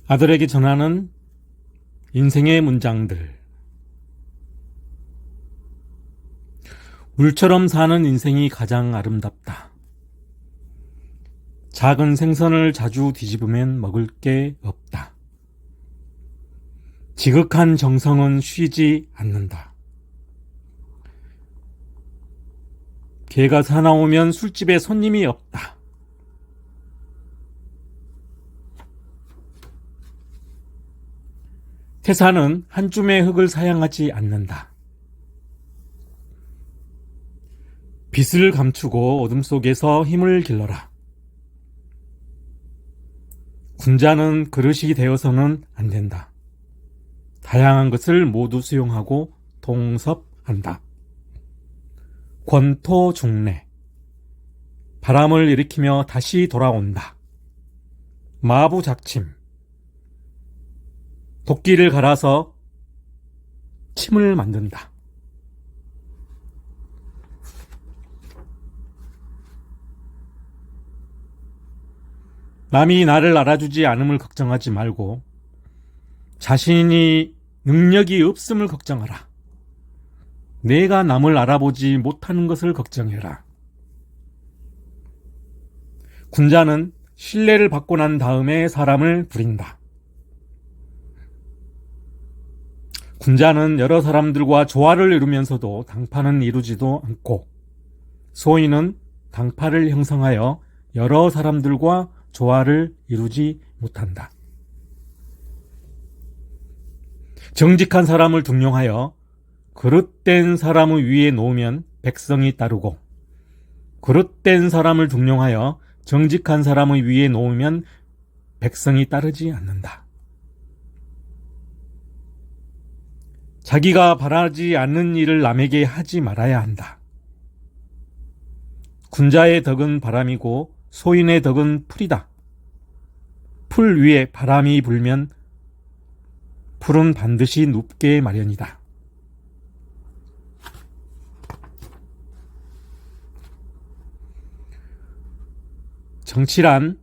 아들에게 전하는 인생의 문장들. 물처럼 사는 인생이 가장 아름답다. 작은 생선을 자주 뒤집으면 먹을 게 없다. 지극한 정성은 쉬지 않는다. 개가 사나우면 술집에 손님이 없다. 태사는 한 줌의 흙을 사양하지 않는다. 빛을 감추고 어둠 속에서 힘을 길러라. 군자는 그릇이 되어서는 안 된다. 다양한 것을 모두 수용하고 동섭한다. 권토중래. 바람을 일으키며 다시 돌아온다. 마부작침. 도끼를 갈아서 침을 만든다. 남이 나를 알아주지 않음을 걱정하지 말고 자신이 능력이 없음을 걱정하라. 내가 남을 알아보지 못하는 것을 걱정해라. 군자는 신뢰를 받고 난 다음에 사람을 부린다. 군자는 여러 사람들과 조화를 이루면서도 당파는 이루지도 않고, 소인은 당파를 형성하여 여러 사람들과 조화를 이루지 못한다. 정직한 사람을 등용하여 그릇된 사람의 위에 놓으면 백성이 따르고, 그릇된 사람을 등용하여 정직한 사람의 위에 놓으면 백성이 따르지 않는다. 자기가 바라지 않는 일을 남에게 하지 말아야 한다. 군자의 덕은 바람이고 소인의 덕은 풀이다. 풀 위에 바람이 불면 풀은 반드시 눕게 마련이다. 정치란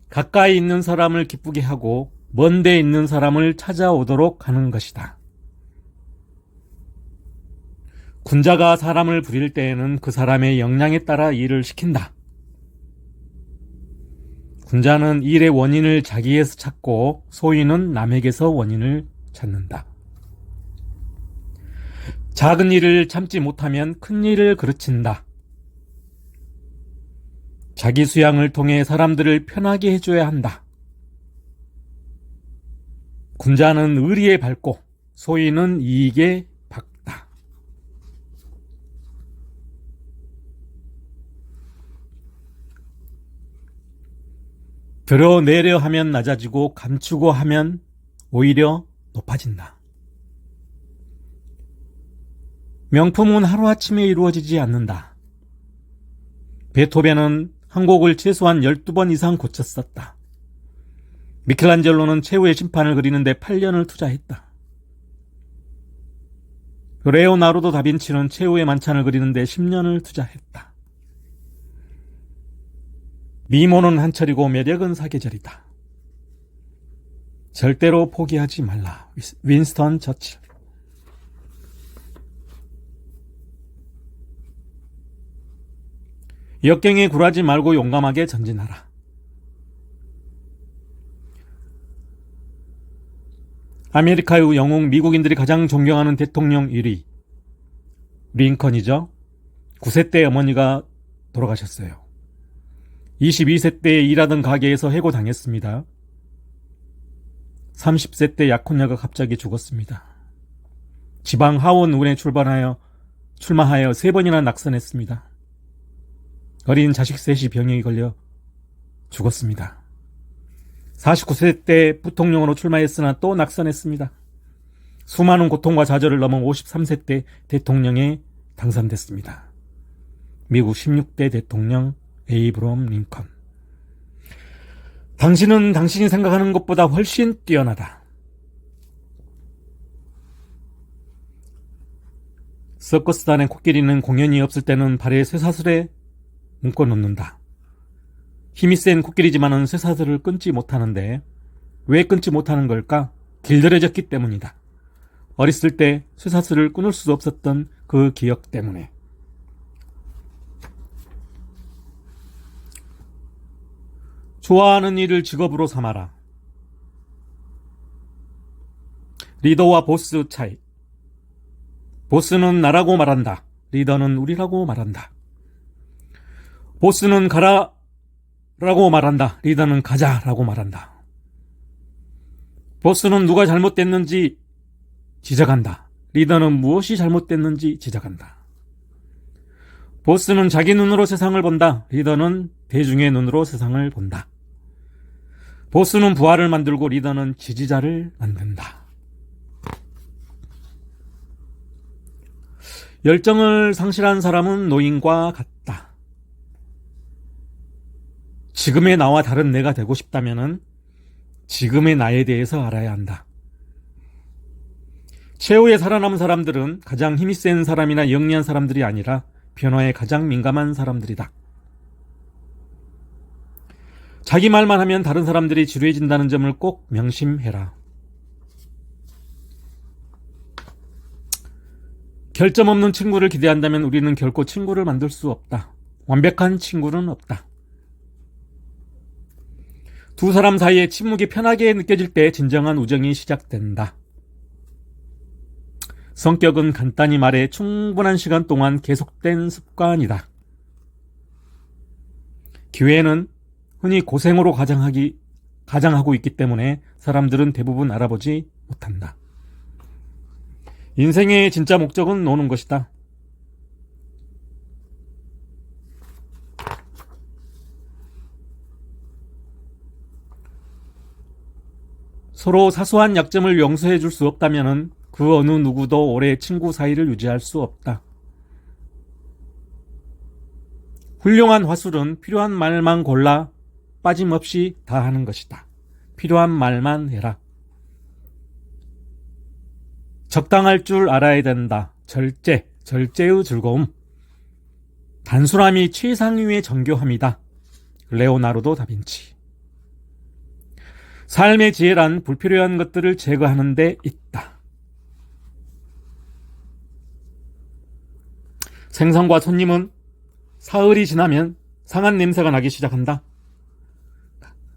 가까이 있는 사람을 기쁘게 하고 먼 데 있는 사람을 찾아오도록 하는 것이다. 군자가 사람을 부릴 때에는 그 사람의 역량에 따라 일을 시킨다. 군자는 일의 원인을 자기에서 찾고 소인은 남에게서 원인을 찾는다. 작은 일을 참지 못하면 큰 일을 그르친다. 자기 수양을 통해 사람들을 편하게 해줘야 한다. 군자는 의리에 밝고 소인은 이익에 박다. 드러내려 하면 낮아지고 감추고 하면 오히려 높아진다. 명품은 하루아침에 이루어지지 않는다. 베토벤은 한 곡을 최소한 12번 이상 고쳤었다. 미켈란젤로는 최후의 심판을 그리는데 8년을 투자했다. 레오나르도 다빈치는 최후의 만찬을 그리는데 10년을 투자했다. 미모는 한철이고 매력은 사계절이다. 절대로 포기하지 말라. 윈스턴 처칠. 역경에 굴하지 말고 용감하게 전진하라. 아메리카의 영웅, 미국인들이 가장 존경하는 대통령 1위 링컨이죠. 9세 때 어머니가 돌아가셨어요. 22세 때 일하던 가게에서 해고당했습니다. 30세 때 약혼녀가 갑자기 죽었습니다. 지방 하원의원에 출마하여 3번이나 낙선했습니다. 어린 자식 셋이 병에 걸려 죽었습니다. 49세 때 부통령으로 출마했으나 또 낙선했습니다. 수많은 고통과 좌절을 넘어 53세 때 대통령에 당선됐습니다. 미국 16대 대통령 에이브럼 링컨. 당신은 당신이 생각하는 것보다 훨씬 뛰어나다. 서커스단의 코끼리는 공연이 없을 때는 발에 쇠사슬에 묶어 놓는다. 힘이 센 코끼리지만은 쇠사슬을 끊지 못하는데 왜 끊지 못하는 걸까? 길들여졌기 때문이다. 어렸을 때 쇠사슬을 끊을 수 없었던 그 기억 때문에. 좋아하는 일을 직업으로 삼아라. 리더와 보스 차이. 보스는 나라고 말한다. 리더는 우리라고 말한다. 보스는 가라라고 말한다. 리더는 가자라고 말한다. 보스는 누가 잘못됐는지 지적한다. 리더는 무엇이 잘못됐는지 지적한다. 보스는 자기 눈으로 세상을 본다. 리더는 대중의 눈으로 세상을 본다. 보스는 부하를 만들고 리더는 지지자를 만든다. 열정을 상실한 사람은 노인과 같다. 지금의 나와 다른 내가 되고 싶다면 지금의 나에 대해서 알아야 한다. 최후에 살아남은 사람들은 가장 힘이 센 사람이나 영리한 사람들이 아니라 변화에 가장 민감한 사람들이다. 자기 말만 하면 다른 사람들이 지루해진다는 점을 꼭 명심해라. 결점 없는 친구를 기대한다면 우리는 결코 친구를 만들 수 없다. 완벽한 친구는 없다. 두 사람 사이에 침묵이 편하게 느껴질 때 진정한 우정이 시작된다. 성격은 간단히 말해 충분한 시간 동안 계속된 습관이다. 기회는 흔히 고생으로 가장하고 있기 때문에 사람들은 대부분 알아보지 못한다. 인생의 진짜 목적은 노는 것이다. 서로 사소한 약점을 용서해 줄 수 없다면 그 어느 누구도 오래 친구 사이를 유지할 수 없다. 훌륭한 화술은 필요한 말만 골라 빠짐없이 다 하는 것이다. 필요한 말만 해라. 적당할 줄 알아야 된다. 절제의 즐거움. 단순함이 최상위의 정교함이다. 레오나르도 다빈치. 삶의 지혜란 불필요한 것들을 제거하는 데 있다. 생선과 손님은 사흘이 지나면 상한 냄새가 나기 시작한다.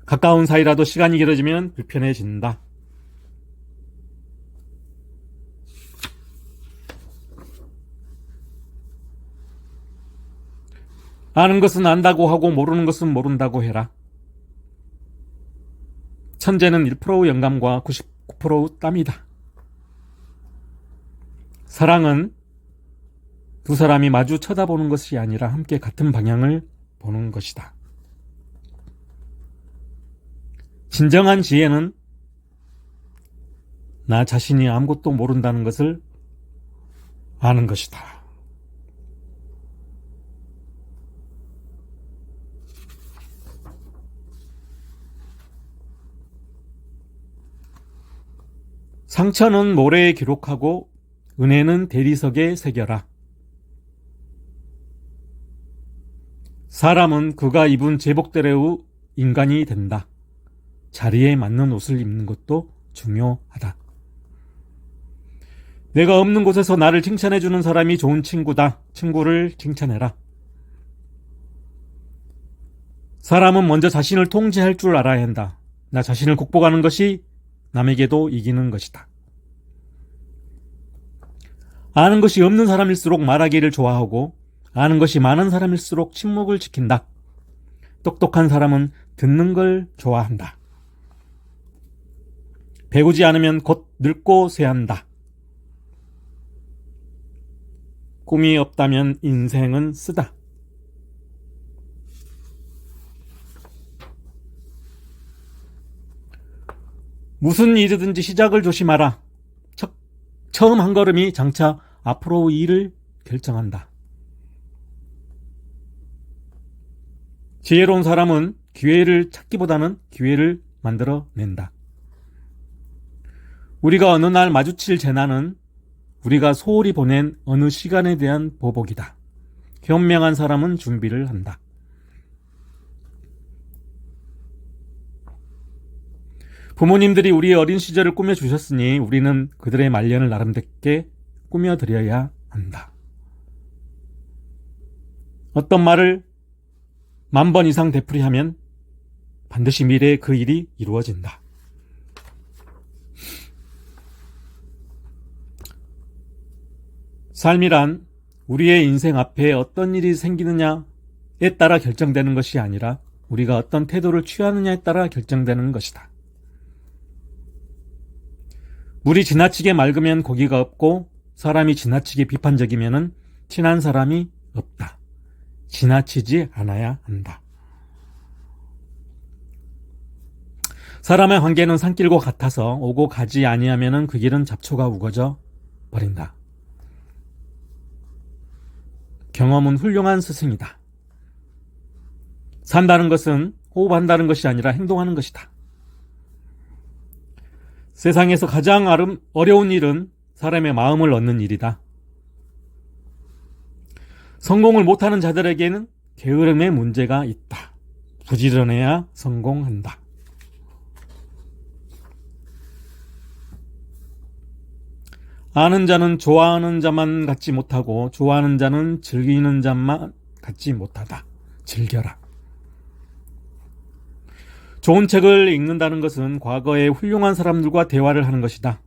가까운 사이라도 시간이 길어지면 불편해진다. 아는 것은 안다고 하고 모르는 것은 모른다고 해라. 천재는 1% 영감과 99% 땀이다. 사랑은 두 사람이 마주 쳐다보는 것이 아니라 함께 같은 방향을 보는 것이다. 진정한 지혜는 나 자신이 아무것도 모른다는 것을 아는 것이다. 상처는 모래에 기록하고 은혜는 대리석에 새겨라. 사람은 그가 입은 제복대로 인간이 된다. 자리에 맞는 옷을 입는 것도 중요하다. 내가 없는 곳에서 나를 칭찬해주는 사람이 좋은 친구다. 친구를 칭찬해라. 사람은 먼저 자신을 통제할 줄 알아야 한다. 나 자신을 극복하는 것이 남에게도 이기는 것이다. 아는 것이 없는 사람일수록 말하기를 좋아하고 아는 것이 많은 사람일수록 침묵을 지킨다. 똑똑한 사람은 듣는 걸 좋아한다. 배우지 않으면 곧 늙고 쇠한다. 꿈이 없다면 인생은 쓰다. 무슨 일이든지 시작을 조심하라. 처음 한 걸음이 장차 앞으로 일을 결정한다. 지혜로운 사람은 기회를 찾기보다는 기회를 만들어낸다. 우리가 어느 날 마주칠 재난은 우리가 소홀히 보낸 어느 시간에 대한 보복이다. 현명한 사람은 준비를 한다. 부모님들이 우리의 어린 시절을 꾸며주셨으니 우리는 그들의 말년을 나름답게 꾸며드려야 한다. 어떤 말을 10,000번 이상 되풀이하면 반드시 미래에 그 일이 이루어진다. 삶이란 우리의 인생 앞에 어떤 일이 생기느냐에 따라 결정되는 것이 아니라 우리가 어떤 태도를 취하느냐에 따라 결정되는 것이다. 물이 지나치게 맑으면 고기가 없고 사람이 지나치게 비판적이면 친한 사람이 없다. 지나치지 않아야 한다. 사람의 관계는 산길과 같아서 오고 가지 아니하면 그 길은 잡초가 우거져 버린다. 경험은 훌륭한 스승이다. 산다는 것은 호흡한다는 것이 아니라 행동하는 것이다. 세상에서 가장 어려운 일은 사람의 마음을 얻는 일이다. 성공을 못하는 자들에게는 게으름의 문제가 있다. 부지런해야 성공한다. 아는 자는 좋아하는 자만 갖지 못하고 좋아하는 자는 즐기는 자만 갖지 못하다. 즐겨라. 좋은 책을 읽는다는 것은 과거의 훌륭한 사람들과 대화를 하는 것이다.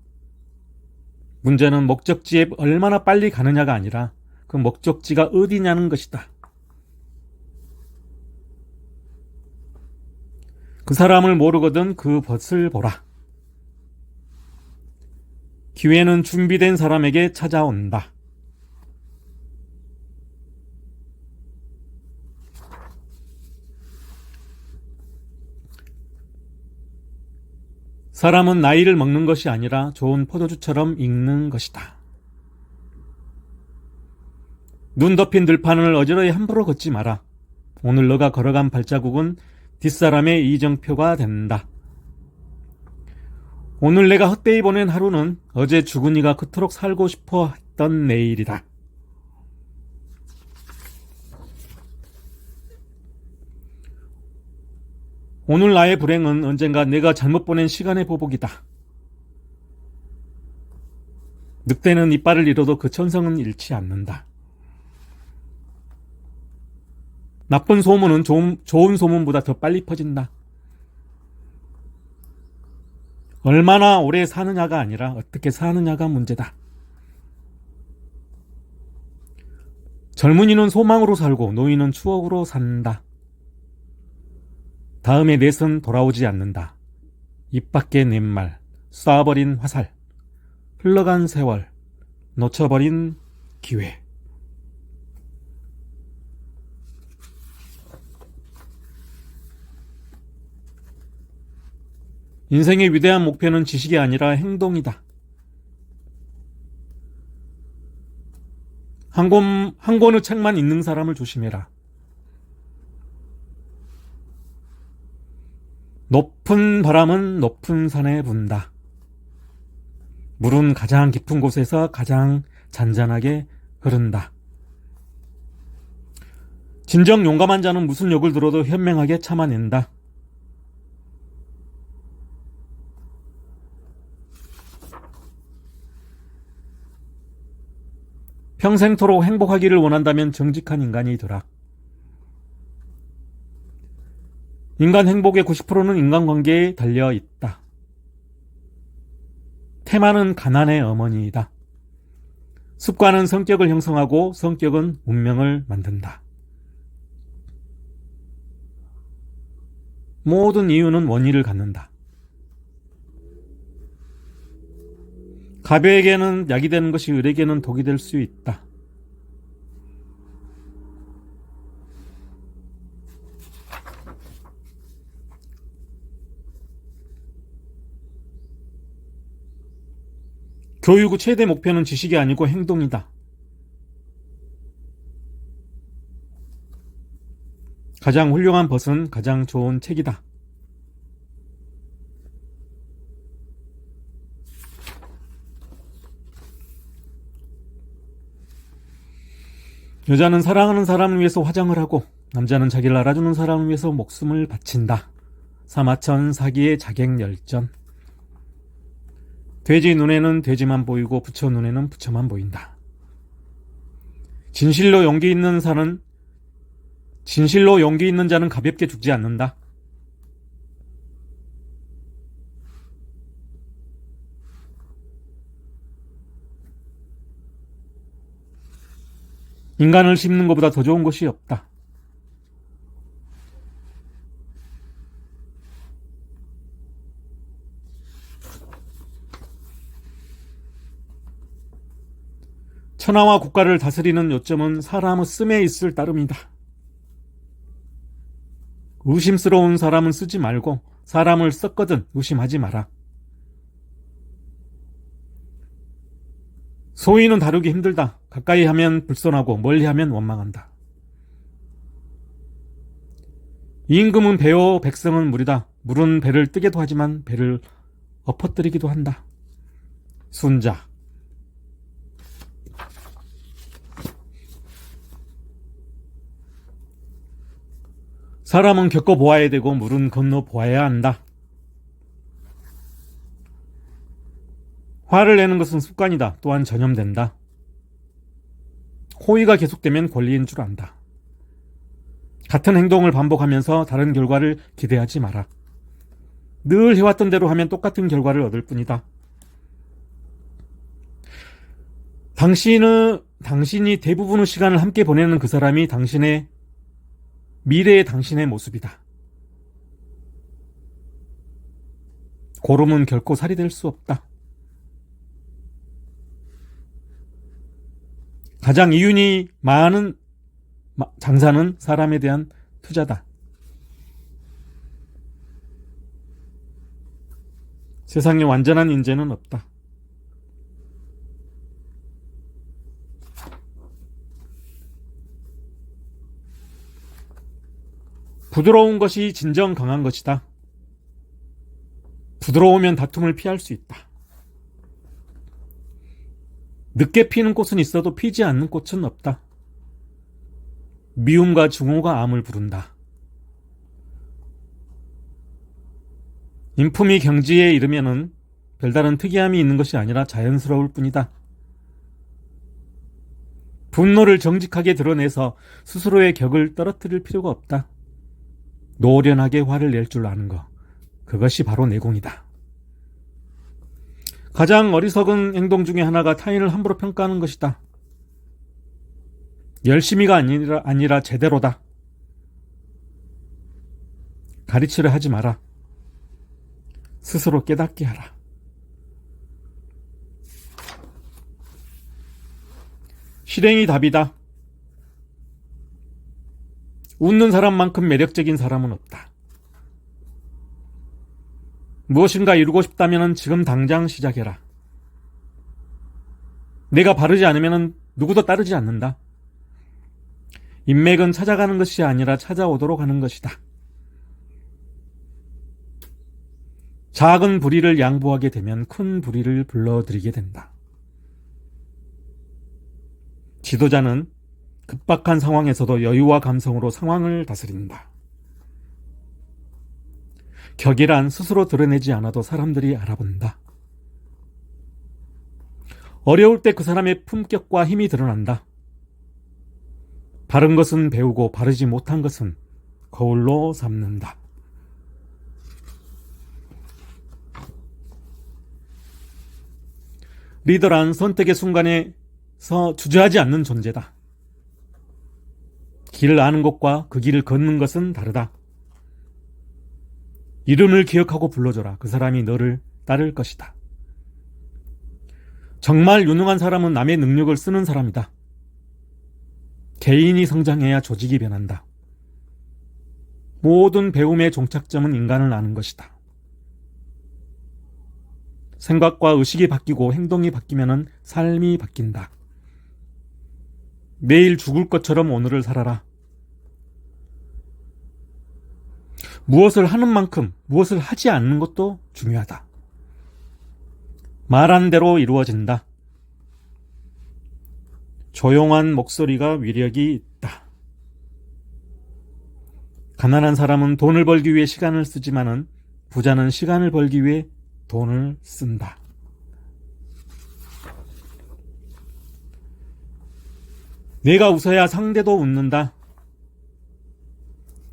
문제는 목적지에 얼마나 빨리 가느냐가 아니라 그 목적지가 어디냐는 것이다. 그 사람을 모르거든 그 벗을 보라. 기회는 준비된 사람에게 찾아온다. 사람은 나이를 먹는 것이 아니라 좋은 포도주처럼 익는 것이다. 눈 덮인 들판을 어지러이 함부로 걷지 마라. 오늘 너가 걸어간 발자국은 뒷사람의 이정표가 된다. 오늘 내가 헛되이 보낸 하루는 어제 죽은 이가 그토록 살고 싶어 했던 내일이다. 오늘 나의 불행은 언젠가 내가 잘못 보낸 시간의 보복이다. 늑대는 이빨을 잃어도 그 천성은 잃지 않는다. 나쁜 소문은 좋은 소문보다 더 빨리 퍼진다. 얼마나 오래 사느냐가 아니라 어떻게 사느냐가 문제다. 젊은이는 소망으로 살고 노인은 추억으로 산다. 다음의 넷은 돌아오지 않는다. 입 밖에 넷말, 쏴버린 화살, 흘러간 세월, 놓쳐버린 기회. 인생의 위대한 목표는 지식이 아니라 행동이다. 한 권의 책만 읽는 사람을 조심해라. 높은 바람은 높은 산에 분다. 물은 가장 깊은 곳에서 가장 잔잔하게 흐른다. 진정 용감한 자는 무슨 욕을 들어도 현명하게 참아낸다. 평생토록 행복하기를 원한다면 정직한 인간이 되라. 인간 행복의 90%는 인간관계에 달려있다. 태만은 가난의 어머니이다. 습관은 성격을 형성하고 성격은 운명을 만든다. 모든 이유는 원인을 갖는다. 가벼에게는 약이 되는 것이 을에게는 독이 될 수 있다. 교육의 최대 목표는 지식이 아니고 행동이다. 가장 훌륭한 벗은 가장 좋은 책이다. 여자는 사랑하는 사람을 위해서 화장을 하고 남자는 자기를 알아주는 사람을 위해서 목숨을 바친다. 사마천 사기의 자객열전. 돼지 눈에는 돼지만 보이고 부처 눈에는 부처만 보인다. 진실로 용기 있는 자는 가볍게 죽지 않는다. 인간을 씹는 것보다 더 좋은 것이 없다. 천하와 국가를 다스리는 요점은 사람의 씀에 있을 따름이다. 의심스러운 사람은 쓰지 말고 사람을 썼거든 의심하지 마라. 소인은 다루기 힘들다. 가까이 하면 불손하고 멀리 하면 원망한다. 임금은 배요 백성은 물이다. 물은 배를 뜨게도 하지만 배를 엎어뜨리기도 한다. 순자. 사람은 겪어보아야 되고 물은 건너보아야 한다. 화를 내는 것은 습관이다. 또한 전염된다. 호의가 계속되면 권리인 줄 안다. 같은 행동을 반복하면서 다른 결과를 기대하지 마라. 늘 해왔던 대로 하면 똑같은 결과를 얻을 뿐이다. 당신이 대부분의 시간을 함께 보내는 그 사람이 미래의 당신의 모습이다. 고름은 결코 살이 될 수 없다. 가장 이윤이 많은 장사는 사람에 대한 투자다. 세상에 완전한 인재는 없다. 부드러운 것이 진정 강한 것이다. 부드러우면 다툼을 피할 수 있다. 늦게 피는 꽃은 있어도 피지 않는 꽃은 없다. 미움과 증오가 암을 부른다. 인품이 경지에 이르면은 별다른 특이함이 있는 것이 아니라 자연스러울 뿐이다. 분노를 정직하게 드러내서 스스로의 격을 떨어뜨릴 필요가 없다. 노련하게 화를 낼 줄 아는 것, 그것이 바로 내공이다. 가장 어리석은 행동 중에 하나가 타인을 함부로 평가하는 것이다. 열심히가 아니라 제대로다. 가르치려 하지 마라. 스스로 깨닫게 하라. 실행이 답이다. 웃는 사람만큼 매력적인 사람은 없다. 무엇인가 이루고 싶다면 지금 당장 시작해라. 내가 바르지 않으면 누구도 따르지 않는다. 인맥은 찾아가는 것이 아니라 찾아오도록 하는 것이다. 작은 불의를 양보하게 되면 큰 불의를 불러들이게 된다. 지도자는 급박한 상황에서도 여유와 감성으로 상황을 다스린다. 격이란 스스로 드러내지 않아도 사람들이 알아본다. 어려울 때 그 사람의 품격과 힘이 드러난다. 바른 것은 배우고 바르지 못한 것은 거울로 삼는다. 리더란 선택의 순간에서 주저하지 않는 존재다. 길을 아는 것과 그 길을 걷는 것은 다르다. 이름을 기억하고 불러줘라. 그 사람이 너를 따를 것이다. 정말 유능한 사람은 남의 능력을 쓰는 사람이다. 개인이 성장해야 조직이 변한다. 모든 배움의 종착점은 인간을 아는 것이다. 생각과 의식이 바뀌고 행동이 바뀌면 삶이 바뀐다. 내일 죽을 것처럼 오늘을 살아라. 무엇을 하는 만큼 무엇을 하지 않는 것도 중요하다. 말한 대로 이루어진다. 조용한 목소리가 위력이 있다. 가난한 사람은 돈을 벌기 위해 시간을 쓰지만은 부자는 시간을 벌기 위해 돈을 쓴다. 내가 웃어야 상대도 웃는다.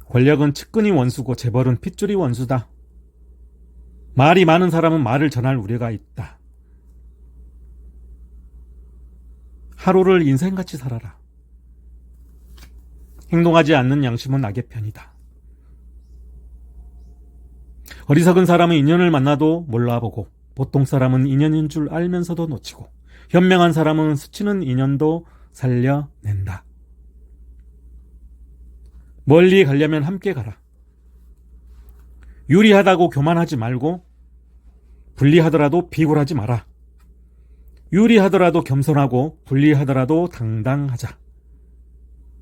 권력은 측근이 원수고 재벌은 핏줄이 원수다. 말이 많은 사람은 말을 전할 우려가 있다. 하루를 인생같이 살아라. 행동하지 않는 양심은 악의 편이다. 어리석은 사람은 인연을 만나도 몰라보고 보통 사람은 인연인 줄 알면서도 놓치고 현명한 사람은 스치는 인연도 살려낸다. 멀리 가려면 함께 가라. 유리하다고 교만하지 말고 불리하더라도 비굴하지 마라. 유리하더라도 겸손하고 불리하더라도 당당하자.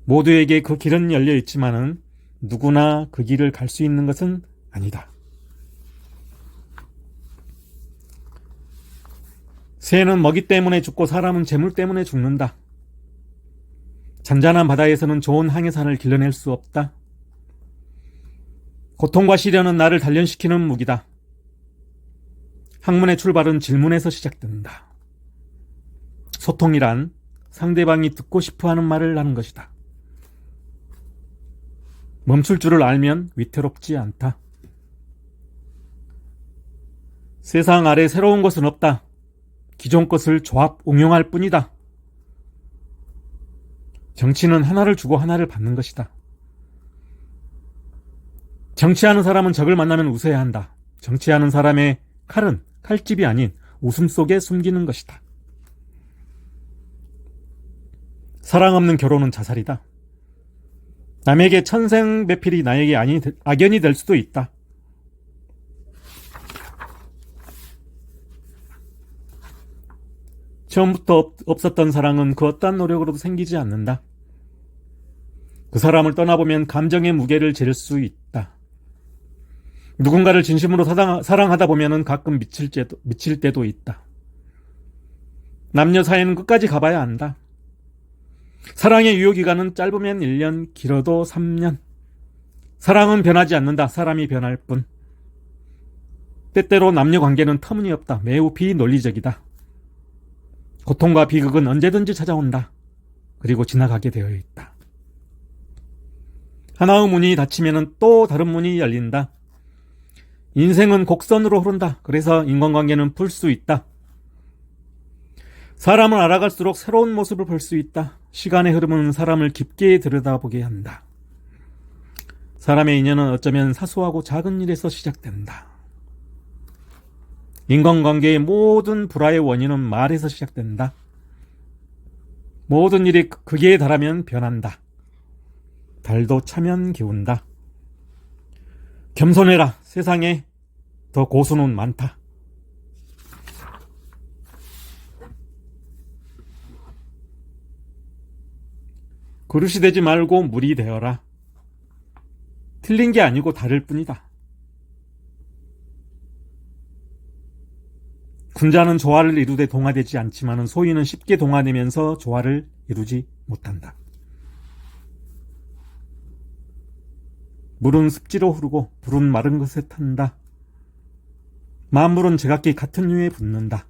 모두에게 그 길은 열려 있지만은 누구나 그 길을 갈 수 있는 것은 아니다. 새는 먹이 때문에 죽고 사람은 재물 때문에 죽는다. 잔잔한 바다에서는 좋은 항해산을 길러낼 수 없다. 고통과 시련은 나를 단련시키는 무기다. 학문의 출발은 질문에서 시작된다. 소통이란 상대방이 듣고 싶어하는 말을 하는 것이다. 멈출 줄을 알면 위태롭지 않다. 세상 아래 새로운 것은 없다. 기존 것을 조합, 응용할 뿐이다. 정치는 하나를 주고 하나를 받는 것이다. 정치하는 사람은 적을 만나면 웃어야 한다. 정치하는 사람의 칼은 칼집이 아닌 웃음 속에 숨기는 것이다. 사랑 없는 결혼은 자살이다. 남에게 천생배필이 나에게 악연이 될 수도 있다. 처음부터 없었던 사랑은 그 어떠한 노력으로도 생기지 않는다. 그 사람을 떠나보면 감정의 무게를 질 수 있다. 누군가를 진심으로 사랑하다 보면 가끔 미칠 때도 있다. 남녀 사이는 끝까지 가봐야 한다. 사랑의 유효기간은 짧으면 1년, 길어도 3년. 사랑은 변하지 않는다. 사람이 변할 뿐. 때때로 남녀 관계는 터무니없다. 매우 비논리적이다. 고통과 비극은 언제든지 찾아온다. 그리고 지나가게 되어 있다. 하나의 문이 닫히면 또 다른 문이 열린다. 인생은 곡선으로 흐른다. 그래서 인간관계는 풀 수 있다. 사람을 알아갈수록 새로운 모습을 볼 수 있다. 시간의 흐름은 사람을 깊게 들여다보게 한다. 사람의 인연은 어쩌면 사소하고 작은 일에서 시작된다. 인간관계의 모든 불화의 원인은 말에서 시작된다. 모든 일이 극에 달하면 변한다. 달도 차면 기운다. 겸손해라. 세상에 더 고수는 많다. 그릇이 되지 말고 물이 되어라. 틀린 게 아니고 다를 뿐이다. 군자는 조화를 이루되 동화되지 않지만 소인은 쉽게 동화되면서 조화를 이루지 못한다. 물은 습지로 흐르고 불은 마른 것에 탄다. 만물은 제각기 같은 류에 붙는다.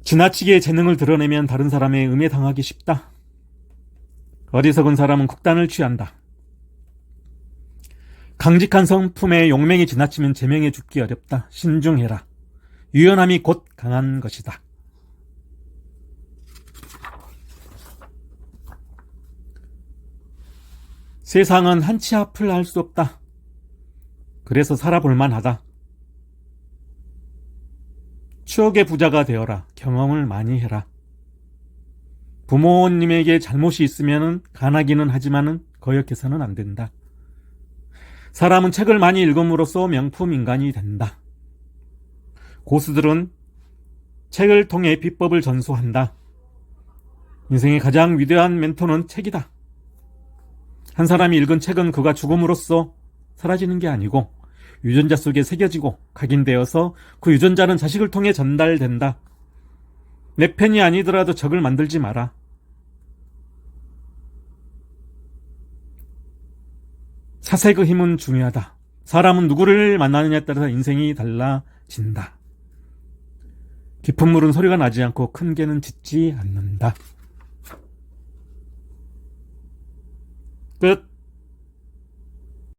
지나치게 재능을 드러내면 다른 사람의 음에 당하기 쉽다. 어리석은 사람은 극단을 취한다. 강직한 성품에 용맹이 지나치면 제명에 죽기 어렵다. 신중해라. 유연함이 곧 강한 것이다. 세상은 한 치 앞을 알 수 없다. 그래서 살아볼만 하다. 추억의 부자가 되어라. 경험을 많이 해라. 부모님에게 잘못이 있으면 간하기는 하지만 거역해서는 안 된다. 사람은 책을 많이 읽음으로써 명품 인간이 된다. 고수들은 책을 통해 비법을 전수한다. 인생의 가장 위대한 멘토는 책이다. 한 사람이 읽은 책은 그가 죽음으로써 사라지는 게 아니고 유전자 속에 새겨지고 각인되어서 그 유전자는 자식을 통해 전달된다. 내 편이 아니더라도 적을 만들지 마라. 사색의 힘은 중요하다. 사람은 누구를 만나느냐에 따라서 인생이 달라진다. 깊은 물은 소리가 나지 않고 큰 개는 짖지 않는다. 끝.